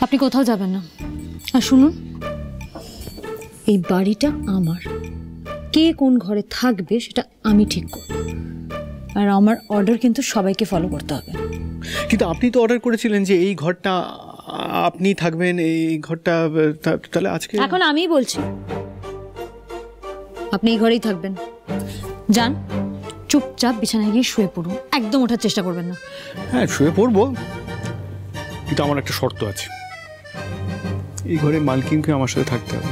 আপনি কোথাও যাবেন না। আর শুনুন, এই বাড়িটা আমার, কে কোন ঘরে থাকবে সেটা আমি ঠিক করব, আর আমার অর্ডার কিন্তু সবাইকে ফলো করতে হবে। কিন্তু আপনি তো অর্ডার করেছিলেন যে এই ঘরটা আপনি থাকবেন, এই ঘরটা, তাহলে আজকে এখন আমিই বলছি আপনি এই ঘরেই থাকবেন। যান, চুপচাপ বিছানায় গিয়ে শুয়ে পড়ুন, একদম ওঠার চেষ্টা করবেন না। হ্যাঁ, শুয়ে পড়বো, কিন্তু আমার একটা শর্ত আছে, এই ঘরে মালকিনকে আমার সাথে থাকতে হবে।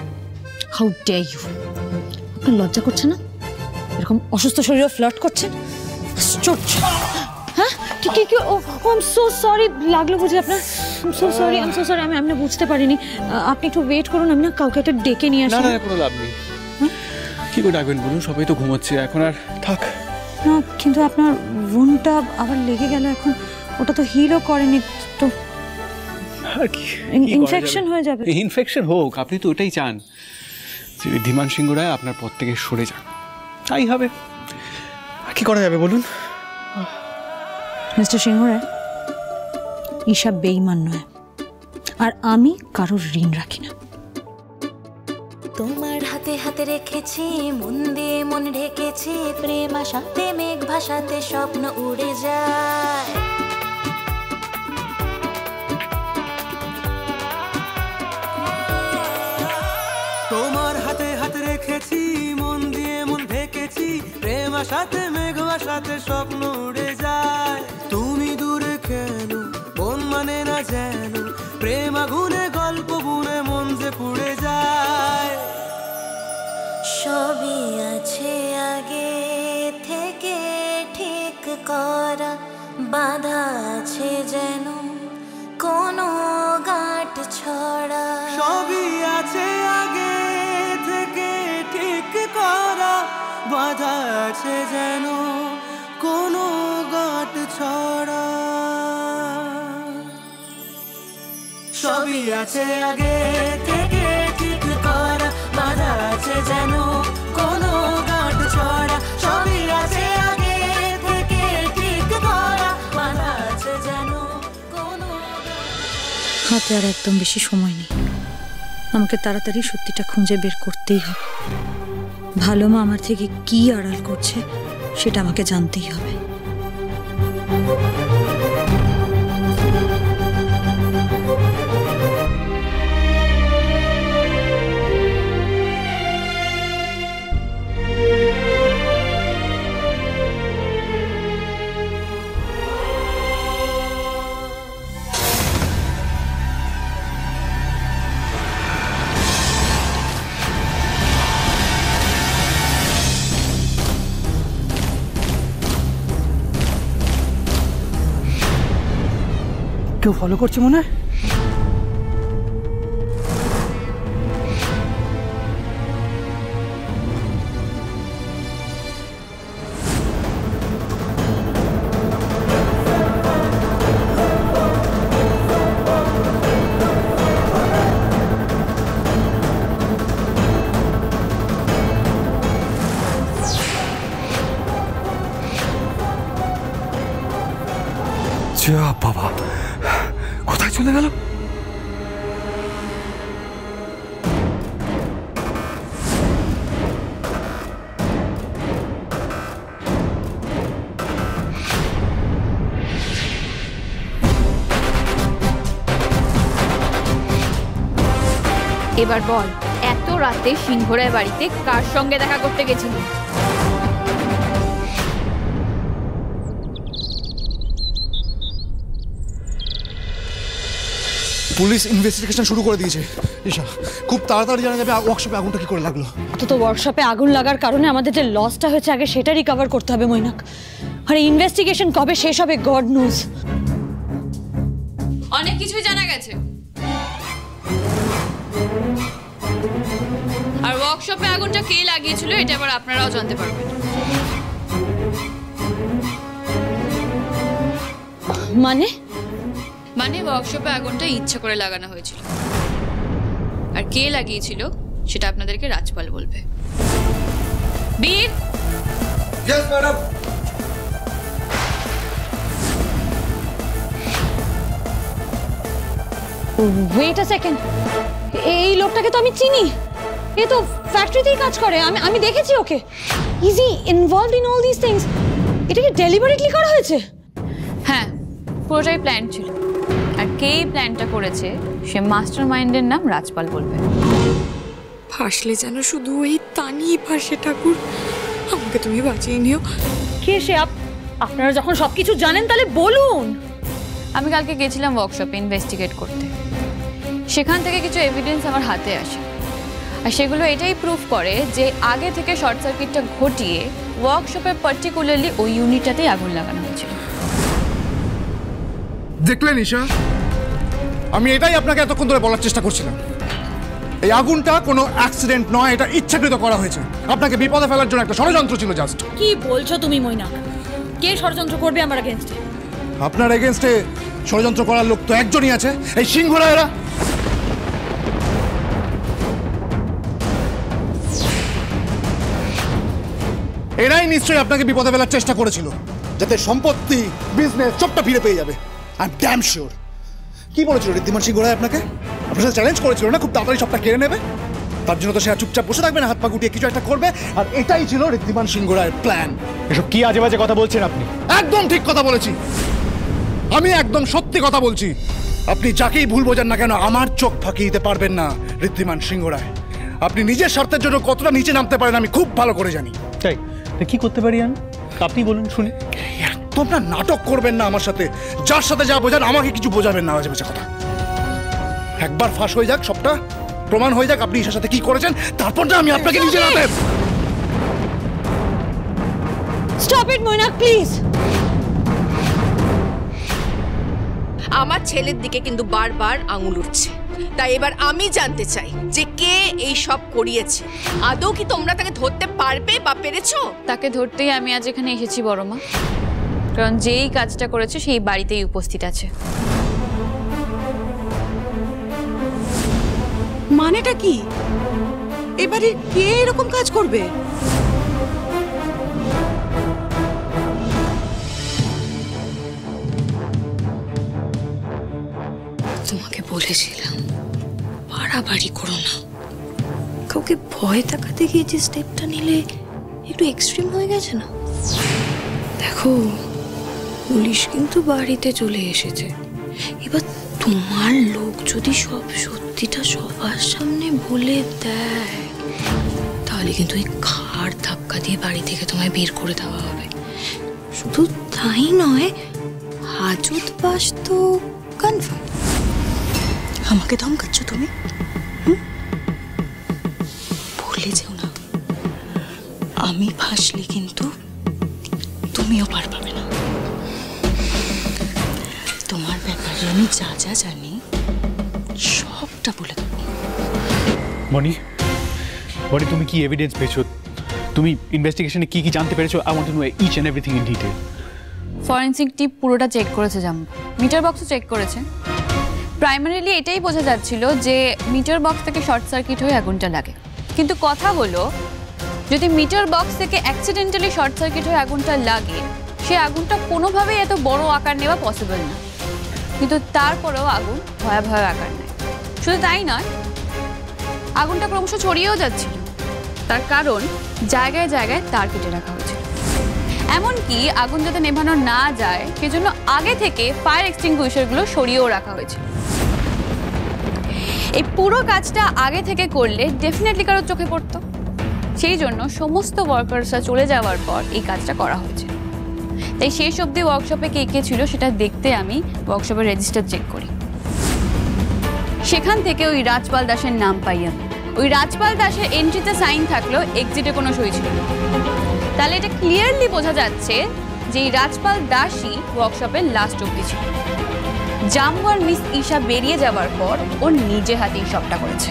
How dare you! আপনার লজ্জা করছে না? এরকম অসুস্থ শরীরে ফ্লার্ট করছেন? হ্যাঁ, কি কি কি? ও আই এম সো সরি, লাগলো বুঝি আপনার? আই এম সো সরি, আমি না বুঝতে পারিনি। আপনি একটু ওয়েট করুন, আমি না কাউকে একটা ডেকে নিয়ে আসি। না না, কোনো লাভ নেই। কি করে ডাকবেন বলুন? সবাই তো ঘুমোচ্ছে, এখন আর থাক না। কিন্তু আপনার রুমটা আবার লেগে গেল, এখন ওটা তো হিলও করেনি তো, আর কি ইনফেকশন হয়ে যাবে। ইনফেকশন হোক, আপনি তো ওটাই চান যে ধীমান সিংহ রায় আপনার পথ থেকে সরে যান, তাই হবে। আর কি করা যাবে বলুন? মিস্টার সিংহ রায়, ঈশা বেঈমান নয়, আর আমি কারোর ঋণ রাখি না। তোমার হাতে হাতে রেখেছি, মন দিয়ে মন ঢেকেছি, প্রেম আশাতে মেঘ ভাসাতে স্বপ্ন উড়ে যায়। তোমার হাতে হাতে রেখেছি, মন দিয়ে মন ঢেকেছি, প্রেম আশাতে মেঘ ভাসাতে স্বপ্ন উড়ে যায়। তুমি দূরে কেন, মন মানে না যেন, প্রেম আগুনে গল্প বুনে মন যে পুড়ে যায়। সবই আছে আগে থেকে ঠিক করা, বাধা আছে যেন কোনো গাঁট ছড়া। সবই আছে আগে থেকে ঠিক করা, বাধা আছে যেন কোনো গাঁট ছড়া। সবই আছে আগে থেকে ঠিক করা, বাধা আছে যেন কোনো গাঁট ছড়া। সবই আছে আগে থেকে ঠিক করা, বাধা আছে যেন কোনো। হাতে আর একদম বেশি সময় নেই, আমাকে তাড়াতাড়ি সত্যিটা খুঁজে বের করতেই হবে। ভালো মা আমার থেকে কি আড়াল করছে সেটা আমাকে জানতেই হবে। কেউ ফলো করছে মনে হয়। যা বাবা, কোথায় চলে গেল? এবার বল, এত রাতে সিংহরায় বাড়িতে কার সঙ্গে দেখা করতে গেছিলি? পুলিশ ইনভেস্টিগেশন শুরু করে দিয়েছে। ঈশা, খুব তাড়াতাড়ি জানা যাবে ওয়ার্কশপে আগুনটা কি করে লাগলো। অন্তত ওয়ার্কশপে আগুন লাগার কারণে আমাদের যে লসটা হয়েছে আগে সেটা রিকভার করতে হবে মৈনাক। আর ইনভেস্টিগেশন কবে শেষ হবে গড নোজ। অনেক কিছুই জানা গেছে, আর ওয়ার্কশপে আগুনটা কে লাগিয়েছিল এটা এবার আপনারাও জানতে পারবেন। মানে মানে ওয়ার্কশপে আগুনটা ইচ্ছা করে লাগানো হয়েছিল, আর কে লাগিয়েছিল সেটা আপনাদেরকে রাজপাল বলবে। Bir. Yes madam. Wait a second, এই লোকটাকে তো আমি চিনি, এ তো ফ্যাক্টরিতেই কাজ করে, আমি দেখেছি ওকে। Is he involved in all this things? এটা কি ডেলিভারেটলি করা হয়েছে? হ্যাঁ, পুরোটাই প্ল্যান ছিল। আর কে প্ল্যানটা করেছে সে মাস্টার মাইন্ডের নাম রাজপাল বলবে। ফাঁসলে যেন শুধু ওই তানি ফাঁসে ঠাকুর, আমাকে তুমি বাঁচিয়ে নিও। কে সে? আপনারা যখন সবকিছু জানেন তাহলে বলুন। আমি কালকে গেছিলাম ওয়ার্কশপে ইনভেস্টিগেট করতে। সেখান থেকে কিছু এভিডেন্স আমার হাতে আসে, আর সেগুলো এটাই প্রুফ করে যে আগে থেকে শর্ট সার্কিটটা ঘটিয়ে ওয়ার্কশপে পার্টিকুলারলি ওই ইউনিটটাতেই আগুন লাগানো হয়েছিল। দেখলেন ঈশা, আমি এটাই আপনাকে এতক্ষণ ধরে বলার চেষ্টা করছিলাম। এই আগুনটা কোনো অ্যাক্সিডেন্ট নয়, এটা ইচ্ছাকৃত করা হয়েছে। আপনাকে বিপদে ফেলার জন্য একটা ষড়যন্ত্র ছিল জাস্ট। কি বলছো তুমি মৈনাক? কে ষড়যন্ত্র করবে আমার এগেইনস্টে? আপনার এগেইনস্টে ষড়যন্ত্র করার লোক তো একজনই আছে, এই সিংহরা। এরাই নিশ্চয়ই আপনাকে বিপদে ফেলার চেষ্টা করেছিল, যাতে সম্পত্তি, বিজনেস সবটা ফিরে পেয়ে যাবে। I am damn sure. কি বলেছিল ঋদ্ধিমান সিং গোড়ায় আপনাকে? আপনার সাথে চ্যালেঞ্জ করেছিল না খুব তাড়াতাড়ি সবটা কেড়ে নেবে? তার জন্য তো সে চুপচাপ বসে থাকবে না, হাত পা গুটিয়ে কিছু একটা করবে। আর এটাই ছিল ঋদ্ধিমান সিং গোড়ায় প্ল্যান। এসব কি আজে বাজে কথা বলছেন আপনি? একদম ঠিক কথা বলেছি, আমি একদম সত্যি কথা বলছি। আপনি যাকেই ভুল বোঝান না কেন, আমার চোখ ফাঁকি দিতে পারবেন না ঋদ্ধিমান সিং গোড়ায়। আপনি নিজের স্বার্থের জন্য কতটা নিচে নামতে পারেন আমি খুব ভালো করে জানি। তাই কি করতে পারি আমি? আপনি বলুন শুনি। তোমরা নাটক করবেন না আমার সাথে। যার সাথে যা বোঝান আমাকে কিছু বোঝাবেন না আজে বাজে কথা। একবার ফাঁস হয়ে যাক, সবটা প্রমাণ হয়ে যাক আপনি ঈশার সাথে কি করেছেন, তারপর না আমি আপনাকে নিজে নাতে। Stop it Mainak, please. আমার ছেলের দিকে কিন্তু বারবার আঙুল উঠছে, তাই এবার আমি জানতে চাই যে কে এই সব করিয়েছে। আদৌ কি তোমরা তাকে ধরতে পারবে বা পেরেছো? তাকে ধরতেই আমি আজ এখানে এসেছি বড় মা, কারণ যেই কাজটা করেছে সেই বাড়িতেই উপস্থিত আছে। মানেটা কি? এবারে কে এরকম কাজ করবে? তোমাকে বলেছিলাম বাড়াবাড়ি করো না। কাউকে ভয় দেখাতে গিয়ে যে স্টেপটা নিলে একটু এক্সট্রিম হয়ে গেছে না? দেখো, পুলিশ কিন্তু বাড়িতে চলে এসেছে। এবার তোমার লোক যদি সব সত্যিটা সবার সামনে বলে দেয়, তাহলে কিন্তু ওই ঘাড় ধাক্কা দিয়ে বাড়ি থেকে তোমায় বের করে দেওয়া হবে। শুধু তাই নয়, হাজত বাস তো কনফার্ম। আমাকে ধমকাচ্ছ তুমি? ভুলে যেও না, আমি ফাঁসলে কিন্তু তুমিও পার পাবে না। তোমার ব্যাপারে আমি যা যা জানি সবটা বলে দেবো। মনি, তুমি কি এভিডেন্স পেয়েছো? তুমি ইনভেস্টিগেশনে কি কি জানতে পেরেছো? I want to know each and everything in detail. Forensic team পুরোটা চেক করেছে, মিটার বক্সও চেক করেছে। প্রাইমারিলি এটাই বোঝা যাচ্ছিল যে মিটার বক্স থেকে শর্ট সার্কিট হয়ে আগুনটা লাগে। কিন্তু কথা হলো, যদি মিটার বক্স থেকে অ্যাক্সিডেন্টালি শর্ট সার্কিট হয়ে আগুনটা লাগে, সে আগুনটা কোনোভাবেই এত বড় আকার নেওয়া পসিবল না। কিন্তু তারপরেও আগুন ভয়াবহ আকার নেয়। শুধু তাই নয়, আগুনটা ক্রমশ ছড়িয়েও যাচ্ছিল। তার কারণ জায়গায় জায়গায় তার কেটে রাখা হয়েছিল। এমনকি আগুন যাতে নেভানো না যায় সেজন্য আগে থেকে ফায়ার এক্সটিংগুইশারগুলো সরিয়েও রাখা হয়েছিল। এই পুরো কাজটা আগে থেকে করলে ডেফিনেটলি কারোর চোখে পড়তো। সেই জন্য সমস্ত ওয়ার্কার্সরা চলে যাওয়ার পর এই কাজটা করা হয়েছে। তাই শেষ অবধি ওয়ার্কশপে কে কে ছিল সেটা দেখতে আমি ওয়ার্কশপের রেজিস্টার চেক করি। সেখান থেকে ওই রাজপাল দাসের নাম পাই আমি। ওই রাজপাল দাসের এন্ট্রিতে সাইন থাকলেও এক্সিটে কোনো সই ছিল না। তাহলে এটা ক্লিয়ারলি বোঝা যাচ্ছে যে এই রাজপাল দাসই ওয়ার্কশপের লাস্ট অবধি ছিল। জাম্বু আর মিস ঈশা বেরিয়ে যাওয়ার পর ও নিজে হাতেই সবটা করেছে।